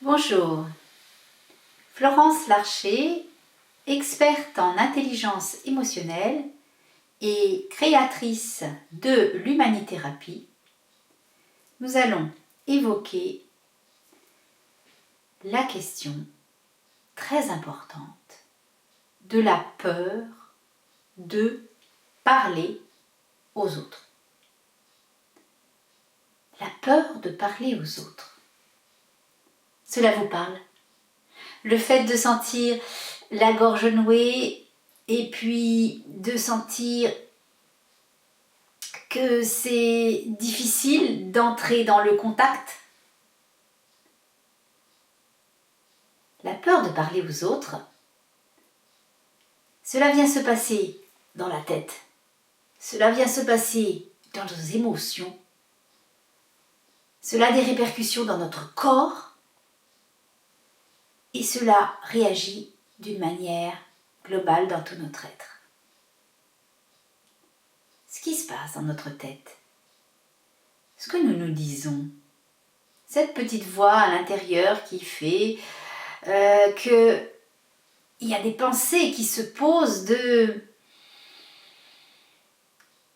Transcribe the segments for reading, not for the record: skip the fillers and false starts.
Bonjour, Florence Larcher, experte en intelligence émotionnelle et créatrice de l'humanithérapie. Nous allons évoquer la question très importante de la peur de parler aux autres. La peur de parler aux autres. Cela vous parle? Le fait de sentir la gorge nouée et puis de sentir que c'est difficile d'entrer dans le contact. La peur de parler aux autres, cela vient se passer dans la tête. Cela vient se passer dans nos émotions. Cela a des répercussions dans notre corps. Et cela réagit d'une manière globale dans tout notre être. Ce qui se passe dans notre tête, ce que nous nous disons, cette petite voix à l'intérieur qui fait qu'il y a des pensées qui se posent de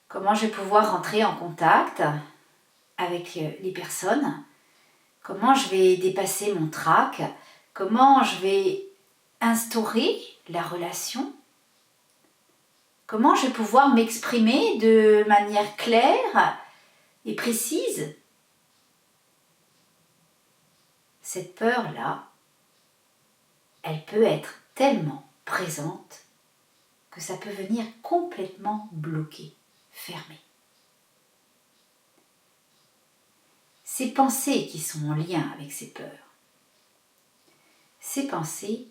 comment je vais pouvoir rentrer en contact avec les personnes, comment je vais dépasser mon trac, comment je vais instaurer la relation, comment je vais pouvoir m'exprimer de manière claire et précise. Cette peur-là, elle peut être tellement présente que ça peut venir complètement bloquer, fermer. Ces pensées qui sont en lien avec ces peurs, ces pensées,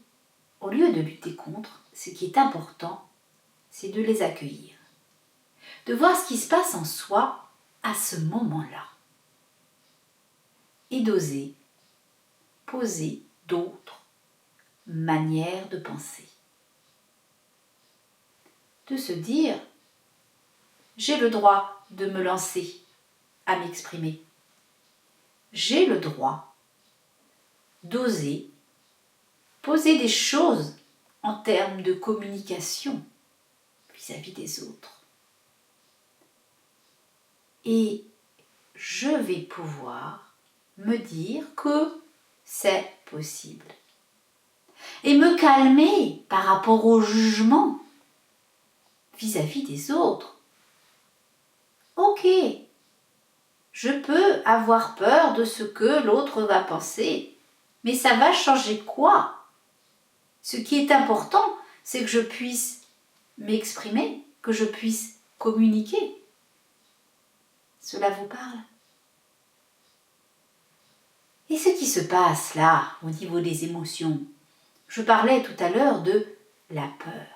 au lieu de lutter contre, ce qui est important, c'est de les accueillir, de voir ce qui se passe en soi à ce moment-là et d'oser poser d'autres manières de penser. De se dire, j'ai le droit de me lancer à m'exprimer. J'ai le droit d'oser poser des choses en termes de communication vis-à-vis des autres. Et je vais pouvoir me dire que c'est possible. Et me calmer par rapport au jugement vis-à-vis des autres. Ok, je peux avoir peur de ce que l'autre va penser, mais ça va changer quoi? Ce qui est important, c'est que je puisse m'exprimer, que je puisse communiquer. Cela vous parle? Et ce qui se passe là, au niveau des émotions, je parlais tout à l'heure de la peur.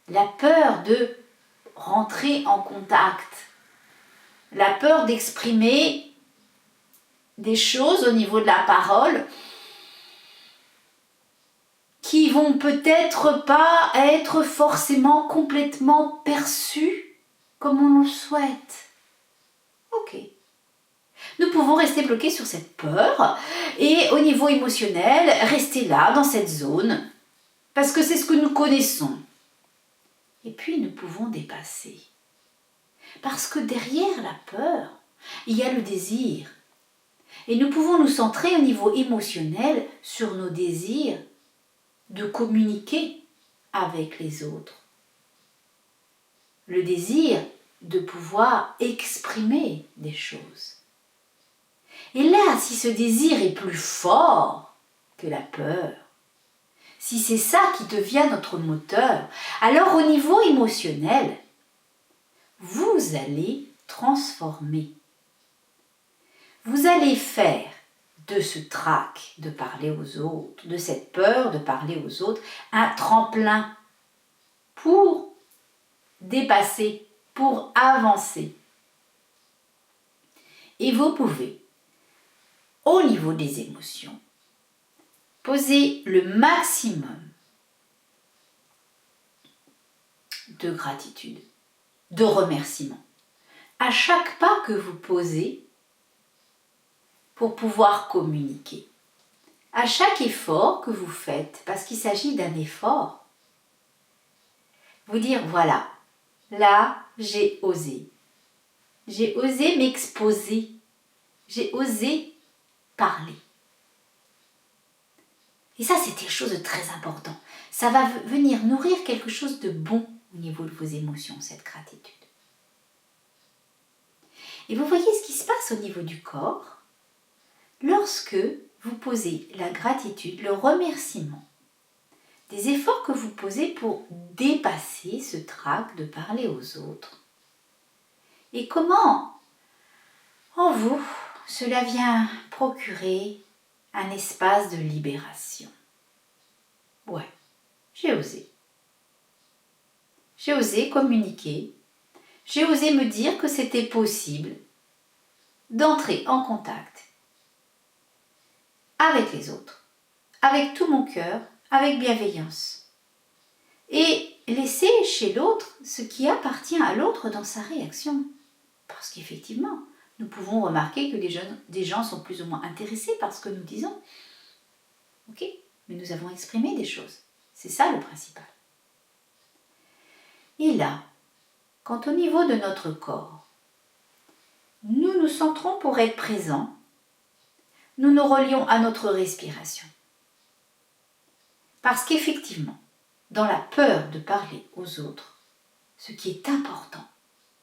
La peur de rentrer en contact. La peur d'exprimer des choses au niveau de la parole qui vont peut-être pas être forcément complètement perçues comme on le souhaite. Ok. Nous pouvons rester bloqués sur cette peur et au niveau émotionnel, rester là, dans cette zone, parce que c'est ce que nous connaissons. Et puis nous pouvons dépasser. Parce que derrière la peur, il y a le désir. Et nous pouvons nous centrer au niveau émotionnel sur nos désirs de communiquer avec les autres. Le désir de pouvoir exprimer des choses. Et là, si ce désir est plus fort que la peur, si c'est ça qui devient notre moteur, alors au niveau émotionnel, vous allez transformer. Vous allez faire de ce trac de parler aux autres, de cette peur de parler aux autres, un tremplin pour dépasser, pour avancer. Et vous pouvez, au niveau des émotions, poser le maximum de gratitude, de remerciement. À chaque pas que vous posez pour pouvoir communiquer. à chaque effort que vous faites, parce qu'il s'agit d'un effort, vous dire voilà, là j'ai osé. J'ai osé m'exposer. J'ai osé parler. Et ça, c'est quelque chose de très important. Ça va venir nourrir quelque chose de bon au niveau de vos émotions, cette gratitude. Et vous voyez ce qui se passe au niveau du corps lorsque vous posez la gratitude, le remerciement, des efforts que vous posez pour dépasser ce trac de parler aux autres. Et comment, en vous, cela vient procurer un espace de libération. Ouais, j'ai osé. J'ai osé communiquer. J'ai osé me dire que c'était possible d'entrer en contact avec les autres, avec tout mon cœur, avec bienveillance. Et laisser chez l'autre ce qui appartient à l'autre dans sa réaction. Parce qu'effectivement, nous pouvons remarquer que des gens sont plus ou moins intéressés par ce que nous disons. Ok, mais nous avons exprimé des choses. C'est ça le principal. Et là, quand au niveau de notre corps, nous nous centrons pour être présents, nous nous relions à notre respiration. Parce qu'effectivement, dans la peur de parler aux autres, ce qui est important,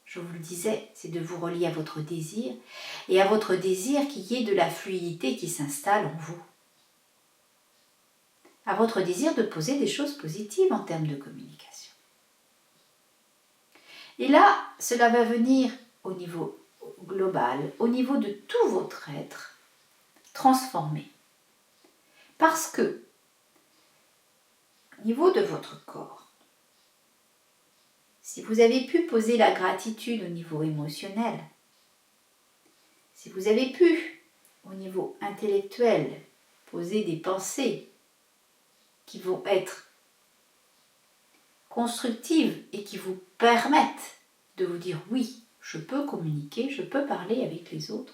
je vous le disais, c'est de vous relier à votre désir et à votre désir qu'il y ait de la fluidité qui s'installe en vous. À votre désir de poser des choses positives en termes de communication. Et là, cela va venir au niveau global, au niveau de tout votre être, transformé. Parce que, au niveau de votre corps, si vous avez pu poser la gratitude au niveau émotionnel, si vous avez pu, au niveau intellectuel, poser des pensées qui vont être constructives et qui vous permettent de vous dire oui, je peux communiquer, je peux parler avec les autres.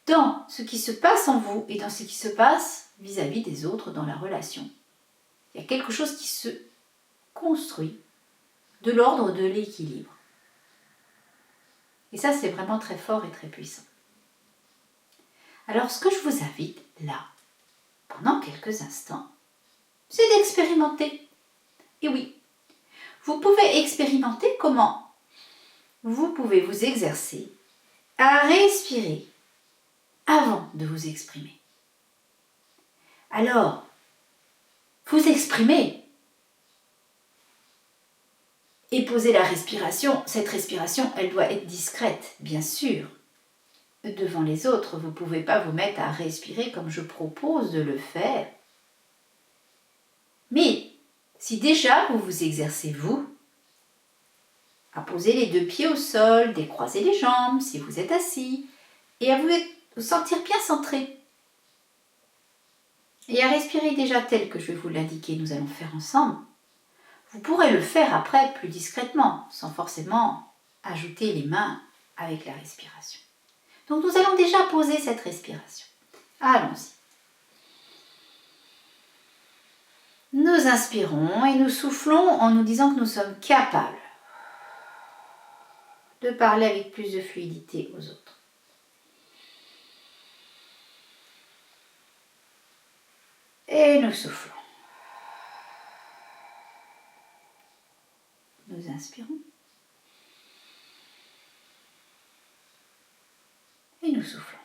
Dans ce qui se passe en vous et dans ce qui se passe vis-à-vis des autres dans la relation, il y a quelque chose qui se construit de l'ordre de l'équilibre. Et ça, c'est vraiment très fort et très puissant. Alors, ce que je vous invite là, pendant quelques instants, c'est d'expérimenter. Et oui, vous pouvez expérimenter comment vous pouvez vous exercer à respirer avant de vous exprimer. Alors, vous exprimez et posez la respiration. Cette respiration, elle doit être discrète, bien sûr. Devant les autres, vous ne pouvez pas vous mettre à respirer comme je propose de le faire. Mais si déjà vous vous exercez vous, à poser les 2 pieds au sol, décroiser les jambes si vous êtes assis, et à vous sentir bien centré. Et à respirer déjà tel que je vais vous l'indiquer, nous allons faire ensemble. Vous pourrez le faire après plus discrètement, sans forcément ajouter les mains avec la respiration. Donc nous allons déjà poser cette respiration. Allons-y. Nous inspirons et nous soufflons en nous disant que nous sommes capables de parler avec plus de fluidité aux autres. Et nous soufflons. Nous inspirons. Et nous soufflons.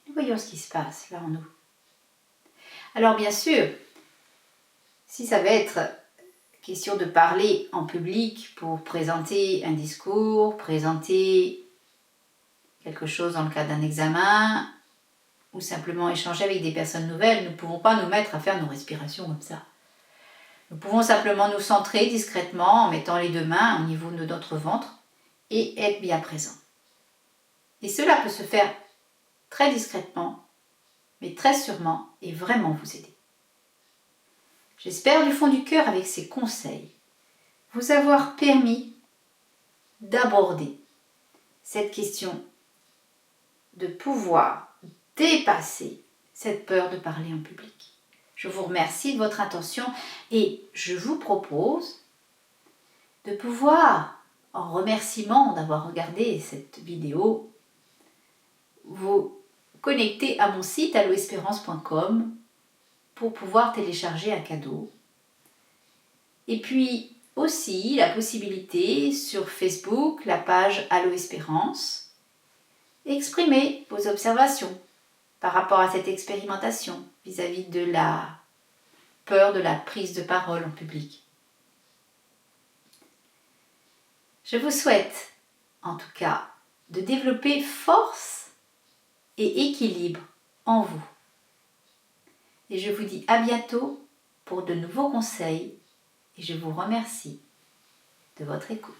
Nous voyons ce qui se passe là en nous. Alors bien sûr, si ça va être question de parler en public pour présenter un discours, présenter quelque chose dans le cadre d'un examen, ou simplement échanger avec des personnes nouvelles, nous ne pouvons pas nous mettre à faire nos respirations comme ça. Nous pouvons simplement nous centrer discrètement en mettant les 2 mains au niveau de notre ventre et être bien présent. Et cela peut se faire très discrètement, mais très sûrement et vraiment vous aider. J'espère du fond du cœur avec ces conseils vous avoir permis d'aborder cette question de pouvoir dépasser cette peur de parler en public. Je vous remercie de votre attention et je vous propose de pouvoir, en remerciement d'avoir regardé cette vidéo, vous connecter à mon site alloespérance.com pour pouvoir télécharger un cadeau. Et puis aussi la possibilité sur Facebook, la page Allo Espérance, exprimer vos observations par rapport à cette expérimentation vis-à-vis de la peur de la prise de parole en public. Je vous souhaite, en tout cas, de développer force et équilibre en vous. Et je vous dis à bientôt pour de nouveaux conseils et je vous remercie de votre écoute.